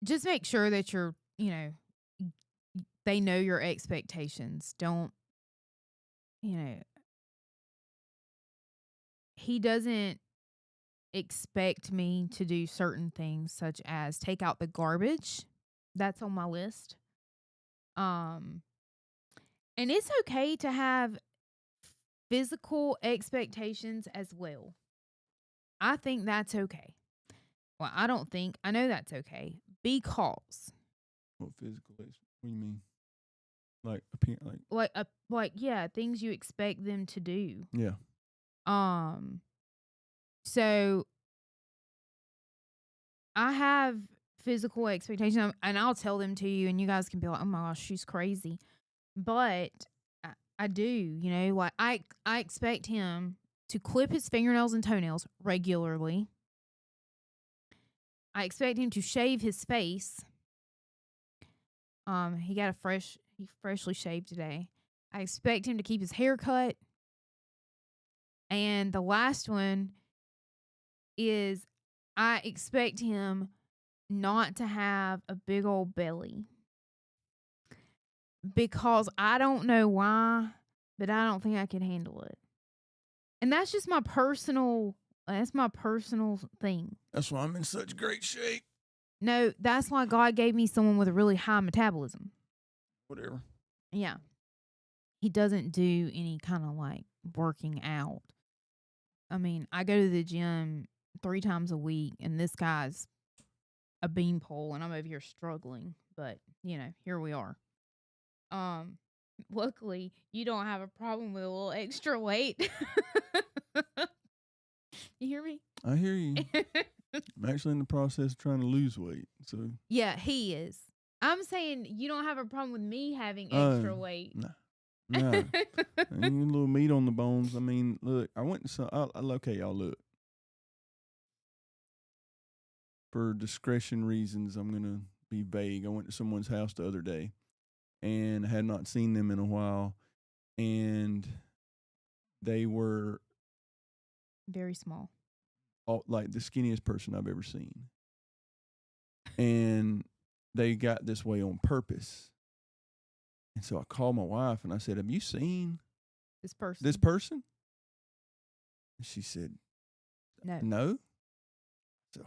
Speaker 2: just make sure that you're, they know your expectations. Don't, he doesn't expect me to do certain things, such as take out the garbage. That's on my list. Um, and it's okay to have physical expectations as well. I think that's okay. Well, I don't think. I know that's okay because
Speaker 1: What physical? What do you mean? Like appear
Speaker 2: yeah, things you expect them to do.
Speaker 1: Yeah.
Speaker 2: So I have physical expectations, and I'll tell them to you, and you guys can be like, "Oh my gosh, she's crazy," but I do. You know, like I expect him to clip his fingernails and toenails regularly. I expect him to shave his face. He freshly shaved today. I expect him to keep his hair cut. And the last one is I expect him not to have a big old belly. Because I don't know why, but I don't think I can handle it. And that's just my personal thing.
Speaker 1: That's why I'm in such great shape.
Speaker 2: No, that's why God gave me someone with a really high metabolism.
Speaker 1: Whatever.
Speaker 2: Yeah. He doesn't do any kind of like working out. I mean, I go to the gym 3 times a week, and this guy's a beanpole, and I'm over here struggling. But, you know, here we are. Luckily, you don't have a problem with a little extra weight. You hear me?
Speaker 1: I hear you. I'm actually in the process of trying to lose weight. So
Speaker 2: yeah, he is. I'm saying you don't have a problem with me having extra weight.
Speaker 1: No. A little meat on the bones. I mean, look, I went to some. Okay, y'all, look. For discretion reasons, I'm going to be vague. I went to someone's house the other day and had not seen them in a while. And they were
Speaker 2: very small.
Speaker 1: Like the skinniest person I've ever seen. And they got this way on purpose. And so I called my wife and I said, "Have you seen
Speaker 2: this
Speaker 1: person? And she said, No. So,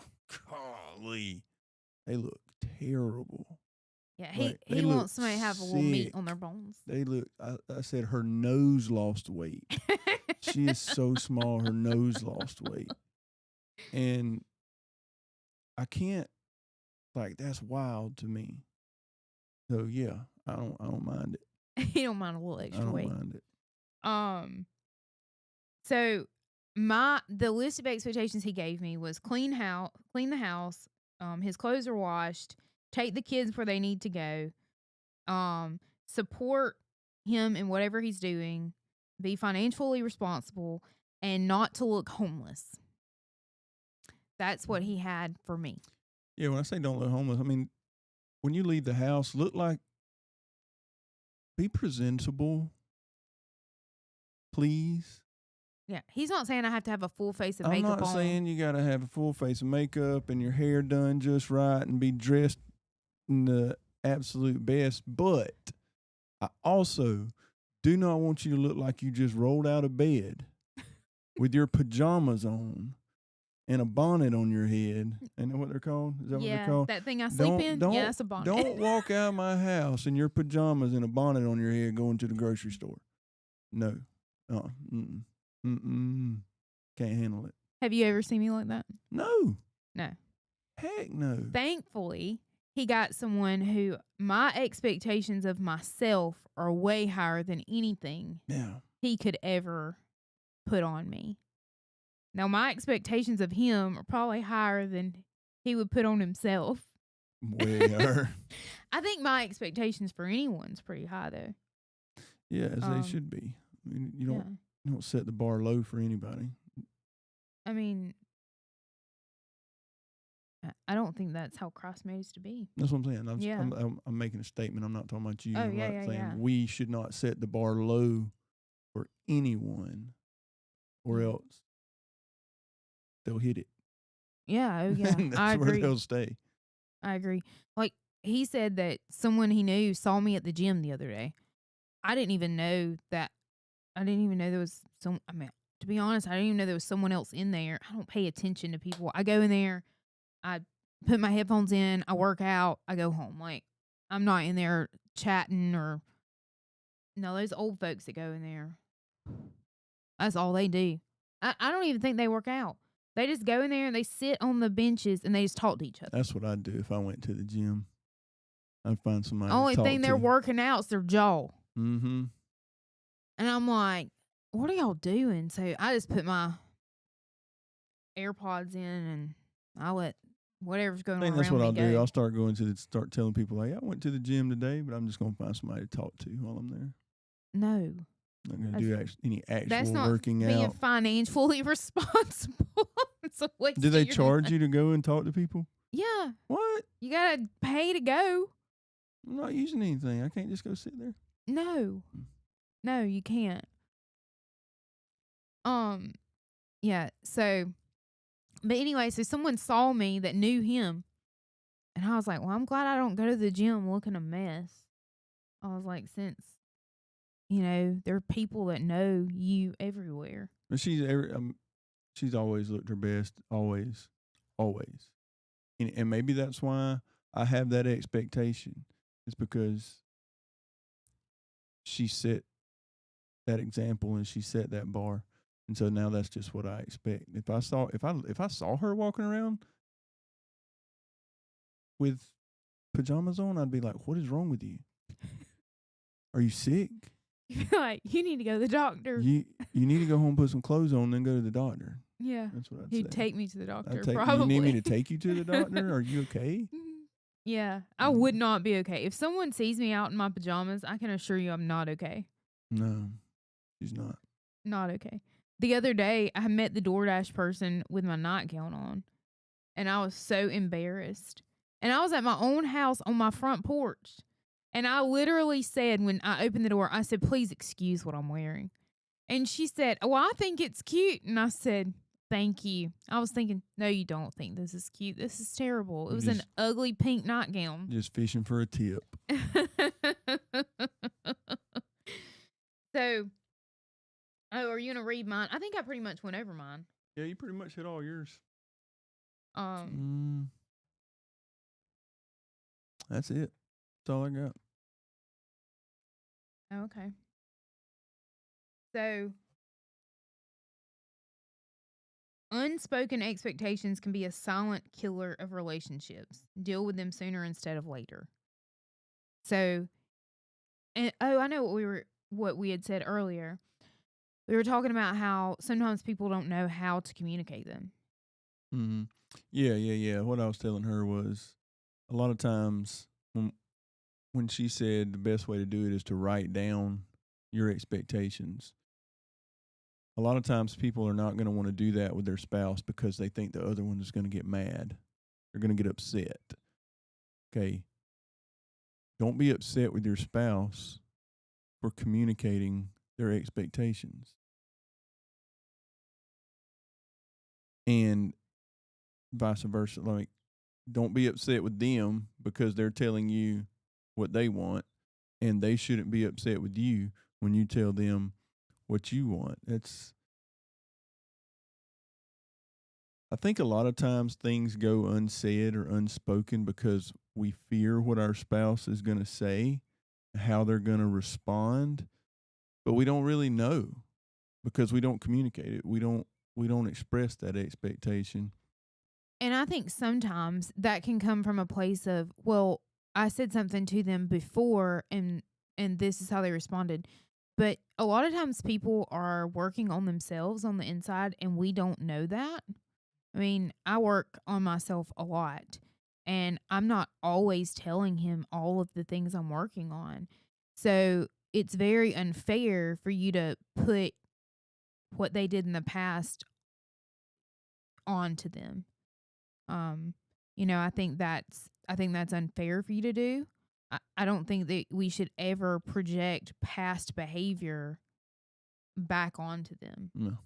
Speaker 1: golly, they look terrible.
Speaker 2: Yeah, he wants somebody to have a little meat on their bones.
Speaker 1: They look, I said her nose lost weight. She is so small, her nose lost weight. And I can't, like, that's wild to me. So yeah, I don't mind it.
Speaker 2: You don't mind a little extra weight.
Speaker 1: I don't mind it.
Speaker 2: So the list of expectations he gave me was clean the house, his clothes are washed, take the kids where they need to go, support him in whatever he's doing, be financially responsible, and not to look homeless. That's what he had for me.
Speaker 1: Yeah, when I say don't look homeless, I mean, when you leave the house, be presentable, please.
Speaker 2: Yeah, he's not saying I have to have a full face of makeup on.
Speaker 1: I'm not saying you got to have a full face of makeup and your hair done just right and be dressed in the absolute best, but I also do not want you to look like you just rolled out of bed with your pajamas on and a bonnet on your head. Ain't that what they're called? Is that what they're called?
Speaker 2: That thing I sleep in? Yeah, that's a bonnet.
Speaker 1: Don't walk out of my house in your pajamas and a bonnet on your head going to the grocery store. No. Can't handle it.
Speaker 2: Have you ever seen me like that?
Speaker 1: No.
Speaker 2: No.
Speaker 1: Heck no.
Speaker 2: Thankfully, he got someone who my expectations of myself are way higher than anything he could ever put on me. Now, my expectations of him are probably higher than he would put on himself.
Speaker 1: Way higher.
Speaker 2: I think my expectations for anyone's pretty high, though.
Speaker 1: Yeah, as they should be. I mean, you don't set the bar low for anybody.
Speaker 2: I mean, I don't think that's how Christ made us to be.
Speaker 1: That's what I'm saying. I'm making a statement. I'm not talking about you.
Speaker 2: Oh, yeah.
Speaker 1: We should not set the bar low for anyone, or else they'll hit it.
Speaker 2: Yeah, oh yeah.
Speaker 1: I agree. Where they'll stay.
Speaker 2: I agree. Like, he said that someone he knew saw me at the gym the other day. I didn't even know there was some. I mean, to be honest, I didn't even know there was someone else in there. I don't pay attention to people. I go in there, I put my headphones in, I work out, I go home. Like, I'm not in there chatting or no, those old folks that go in there, that's all they do. I don't even think they work out. They just go in there and they sit on the benches and they just talk to each other.
Speaker 1: That's what I'd do if I went to the gym. I'd find somebody
Speaker 2: Only
Speaker 1: to talk
Speaker 2: thing they're
Speaker 1: to.
Speaker 2: working out is their jaw.
Speaker 1: Mm-hmm.
Speaker 2: And I'm like, what are y'all doing? So I just put my AirPods in and I let whatever's going
Speaker 1: I think
Speaker 2: on
Speaker 1: that's
Speaker 2: around
Speaker 1: what
Speaker 2: me
Speaker 1: I'll
Speaker 2: go.
Speaker 1: do. I'll start telling people, hey, I went to the gym today, but I'm just going to find somebody to talk to while I'm there.
Speaker 2: No.
Speaker 1: I'm not going to do any actual
Speaker 2: That's not
Speaker 1: working
Speaker 2: being
Speaker 1: out.
Speaker 2: financially responsible. It's a waste
Speaker 1: Do they
Speaker 2: of your
Speaker 1: charge
Speaker 2: money.
Speaker 1: you to go and talk to people?
Speaker 2: Yeah.
Speaker 1: What?
Speaker 2: You got to pay to go.
Speaker 1: I'm not using anything. I can't just go sit there.
Speaker 2: No. No, you can't. Yeah, so but anyway, so someone saw me that knew him and I was like, well, I'm glad I don't go to the gym looking a mess. I was like, since, there are people that know you everywhere.
Speaker 1: But she's always looked her best. Always. Always. And maybe that's why I have that expectation. It's because she set that example and she set that bar. And so now that's just what I expect. If I saw her walking around with pajamas on, I'd be like, what is wrong with you? Are you sick?
Speaker 2: You'd be like, you need to go to the doctor.
Speaker 1: You need to go home, put some clothes on, then go to the doctor.
Speaker 2: Yeah.
Speaker 1: That's what I'd say.
Speaker 2: He'd take me to the doctor,
Speaker 1: You
Speaker 2: probably.
Speaker 1: need me to take you to the doctor? Are you okay?
Speaker 2: Yeah, I would not be okay. If someone sees me out in my pajamas, I can assure you I'm not okay.
Speaker 1: No, she's not.
Speaker 2: Not okay. The other day, I met the DoorDash person with my nightgown on, and I was so embarrassed. And I was at my own house on my front porch, and I literally said when I opened the door, I said, please excuse what I'm wearing. And she said, oh, I think it's cute. And I said, thank you. I was thinking, no, you don't think this is cute. This is terrible. It was an ugly pink nightgown.
Speaker 1: Just fishing for a tip.
Speaker 2: So, are you going to read mine? I think I pretty much went over mine.
Speaker 1: Yeah, you pretty much hit all yours. That's it. That's all I got.
Speaker 2: Okay. So, unspoken expectations can be a silent killer of relationships. Deal with them sooner instead of later. So, I know what we had said earlier. We were talking about how sometimes people don't know how to communicate them.
Speaker 1: Mm-hmm. Yeah. What I was telling her was a lot of times when she said the best way to do it is to write down your expectations. A lot of times people are not going to want to do that with their spouse because they think the other one is going to get mad. They're going to get upset. Okay. Don't be upset with your spouse for communicating their expectations. And vice versa. Like, don't be upset with them because they're telling you what they want, and they shouldn't be upset with you when you tell them what you want. I think a lot of times things go unsaid or unspoken because we fear what our spouse is going to say, how they're going to respond, but we don't really know because we don't communicate it. We don't express that expectation.
Speaker 2: And I think sometimes that can come from a place of, well, I said something to them before and this is how they responded. But a lot of times people are working on themselves on the inside and we don't know that. I mean, I work on myself a lot and I'm not always telling him all of the things I'm working on. So it's very unfair for you to put what they did in the past onto them. I think that's unfair for you to do. I don't think that we should ever project past behavior back onto them.
Speaker 1: No.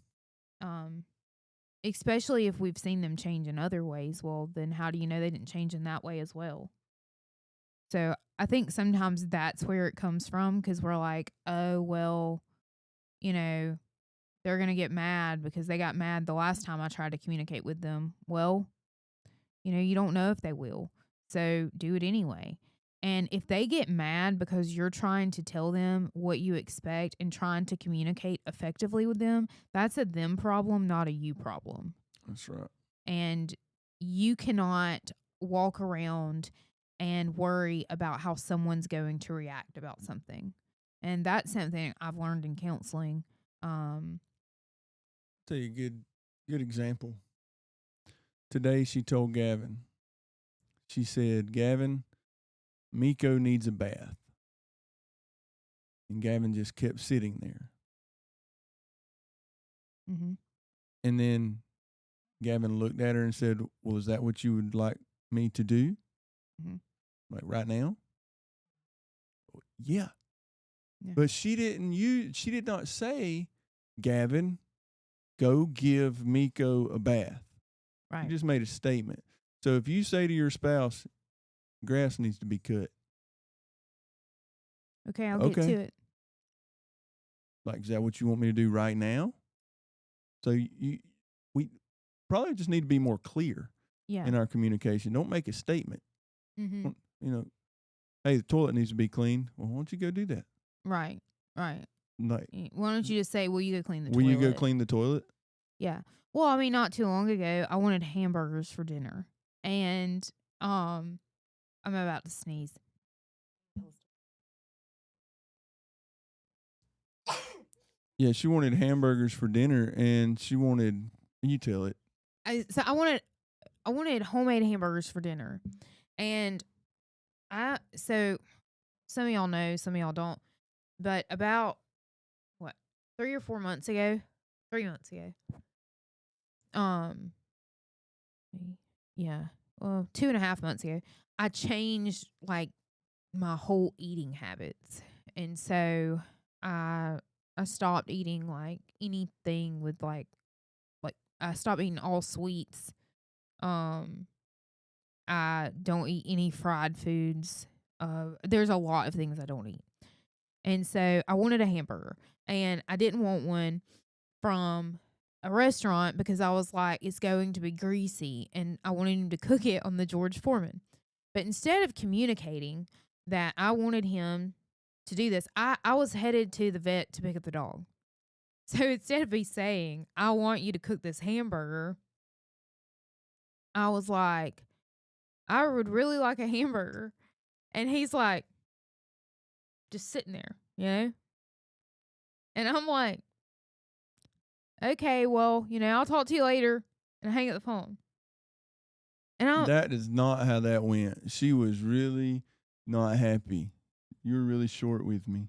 Speaker 2: Especially if we've seen them change in other ways. Well, then how do you know they didn't change in that way as well? So I think sometimes that's where it comes from because we're like, oh, well, they're going to get mad because they got mad the last time I tried to communicate with them. Well, you don't know if they will. So do it anyway. And if they get mad because you're trying to tell them what you expect and trying to communicate effectively with them, that's a them problem, not a you problem.
Speaker 1: That's right.
Speaker 2: And you cannot walk around and worry about how someone's going to react about something. And that's something I've learned in counseling.
Speaker 1: Tell you a good example. Today she told Gavin, she said, Gavin, Miko needs a bath. And Gavin just kept sitting there.
Speaker 2: Mm-hmm.
Speaker 1: And then Gavin looked at her and said, well, is that what you would like me to do?
Speaker 2: Mm-hmm.
Speaker 1: Like right now? Yeah. But she did not say, Gavin, go give Miko a bath.
Speaker 2: Right.
Speaker 1: You just made a statement. So if you say to your spouse, grass needs to be cut.
Speaker 2: Okay, I'll get to it.
Speaker 1: Like, is that what you want me to do right now? So we probably just need to be more clear in our communication. Don't make a statement.
Speaker 2: Mm-hmm.
Speaker 1: Hey, the toilet needs to be cleaned. Well, why don't you go do that?
Speaker 2: Right.
Speaker 1: Like,
Speaker 2: why don't you just say, will you go clean the
Speaker 1: toilet?
Speaker 2: Will
Speaker 1: you go clean the toilet?
Speaker 2: Yeah. Well, I mean, not too long ago, I wanted hamburgers for dinner. And I'm about to sneeze.
Speaker 1: Yeah, she wanted hamburgers for dinner, and she wanted, you tell it.
Speaker 2: I wanted homemade hamburgers for dinner. And so some of y'all know, some of y'all don't. But about 3 or 4 months ago, 3 months ago. Yeah. Well, 2.5 months ago, I changed like my whole eating habits. And so I stopped eating like anything with like I stopped eating all sweets. I don't eat any fried foods. There's a lot of things I don't eat. And so I wanted a hamburger, and I didn't want one from a restaurant because I was like, it's going to be greasy, and I wanted him to cook it on the George Foreman. But instead of communicating that I wanted him to do this, I was headed to the vet to pick up the dog. So instead of me saying, I want you to cook this hamburger, I was like, I would really like a hamburger. And he's like, just sitting there, And I'm like, okay, well, I'll talk to you later, and I hang up the phone. And
Speaker 1: that is not how that went. She was really not happy. You were really short with me.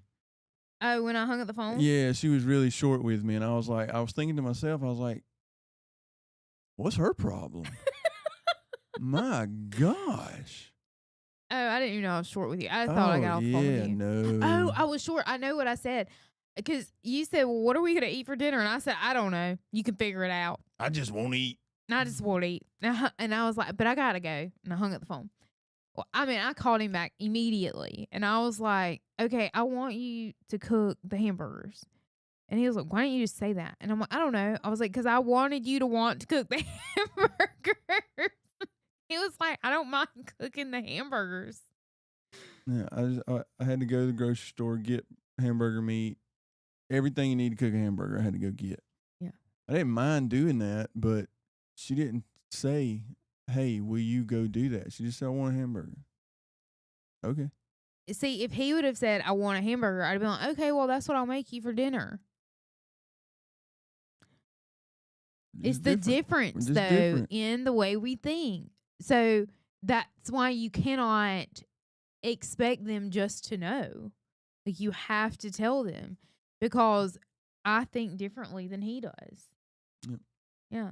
Speaker 2: Oh, when I hung up the phone?
Speaker 1: Yeah, she was really short with me, and I was thinking to myself, I was like, what's her problem? My gosh.
Speaker 2: Oh, I didn't even know I was short with you. I thought I got off the phone with you.
Speaker 1: No.
Speaker 2: Oh, I was short. I know what I said. Because you said, well, what are we going to eat for dinner? And I said, I don't know. You can figure it out.
Speaker 1: I just won't eat.
Speaker 2: And I just won't eat. And I was like, but I got to go. And I hung up the phone. Well, I mean, I called him back immediately. And I was like, okay, I want you to cook the hamburgers. And he was like, why don't you just say that? And I'm like, I don't know. I was like, because I wanted you to want to cook the hamburgers. He was like, I don't mind cooking the hamburgers.
Speaker 1: Yeah, I had to go to the grocery store, get hamburger meat. Everything you need to cook a hamburger, I had to go get.
Speaker 2: Yeah.
Speaker 1: I didn't mind doing that, but she didn't say, hey, will you go do that? She just said, I want a hamburger. Okay.
Speaker 2: See, if he would have said, I want a hamburger, I'd be like, okay, well, that's what I'll make you for dinner. It's the difference, though, in the way we think. So that's why you cannot expect them just to know. Like, you have to tell them, because I think differently than he does.
Speaker 1: Yep.
Speaker 2: Yeah.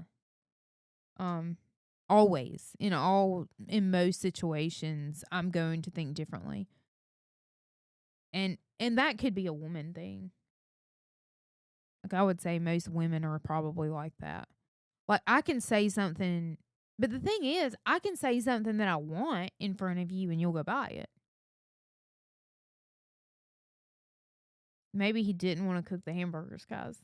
Speaker 2: Always, in most situations, I'm going to think differently. And that could be a woman thing. Like, I would say most women are probably like that. Like, I can say something, but the thing is, I can say something that I want in front of you and you'll go buy it. Maybe he didn't want to cook the hamburgers, guys.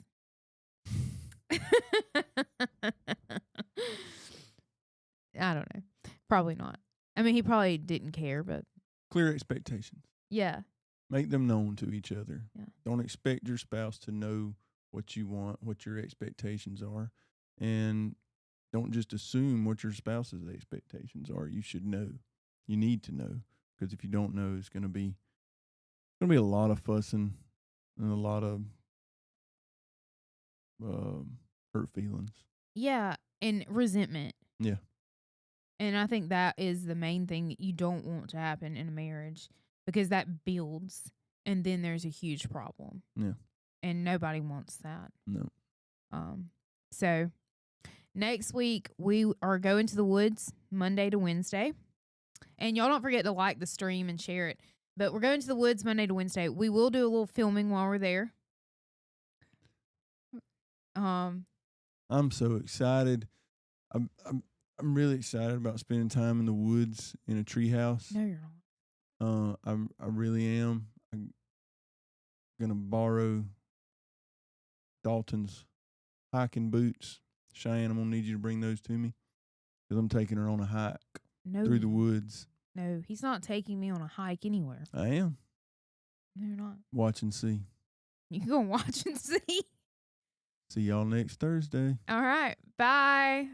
Speaker 2: I don't know. Probably not. I mean, he probably didn't care, but
Speaker 1: Clear expectations.
Speaker 2: yeah.
Speaker 1: Make them known to each other.
Speaker 2: Yeah.
Speaker 1: Don't expect your spouse to know what you want, what your expectations are, and don't just assume what your spouse's expectations are. You should know. You need to know, because if you don't know, it's going to be a lot of fussing and a lot of hurt feelings.
Speaker 2: Yeah, and resentment.
Speaker 1: Yeah.
Speaker 2: And I think that is the main thing that you don't want to happen in a marriage, because that builds and then there's a huge problem.
Speaker 1: Yeah.
Speaker 2: And nobody wants that.
Speaker 1: No.
Speaker 2: So next week we are going to the woods Monday to Wednesday. And y'all don't forget to like the stream and share it. But we're going to the woods Monday to Wednesday. We will do a little filming while we're there.
Speaker 1: I'm so excited. I'm really excited about spending time in the woods in a treehouse.
Speaker 2: No, you're not.
Speaker 1: I really am. I'm gonna borrow Dalton's hiking boots. Cheyenne, I'm gonna need you to bring those to me, because I'm taking her on a hike through the woods.
Speaker 2: No, he's not taking me on a hike anywhere.
Speaker 1: I am.
Speaker 2: No, you're not.
Speaker 1: Watch and see.
Speaker 2: You can go watch and see.
Speaker 1: See y'all next Thursday.
Speaker 2: All right. Bye.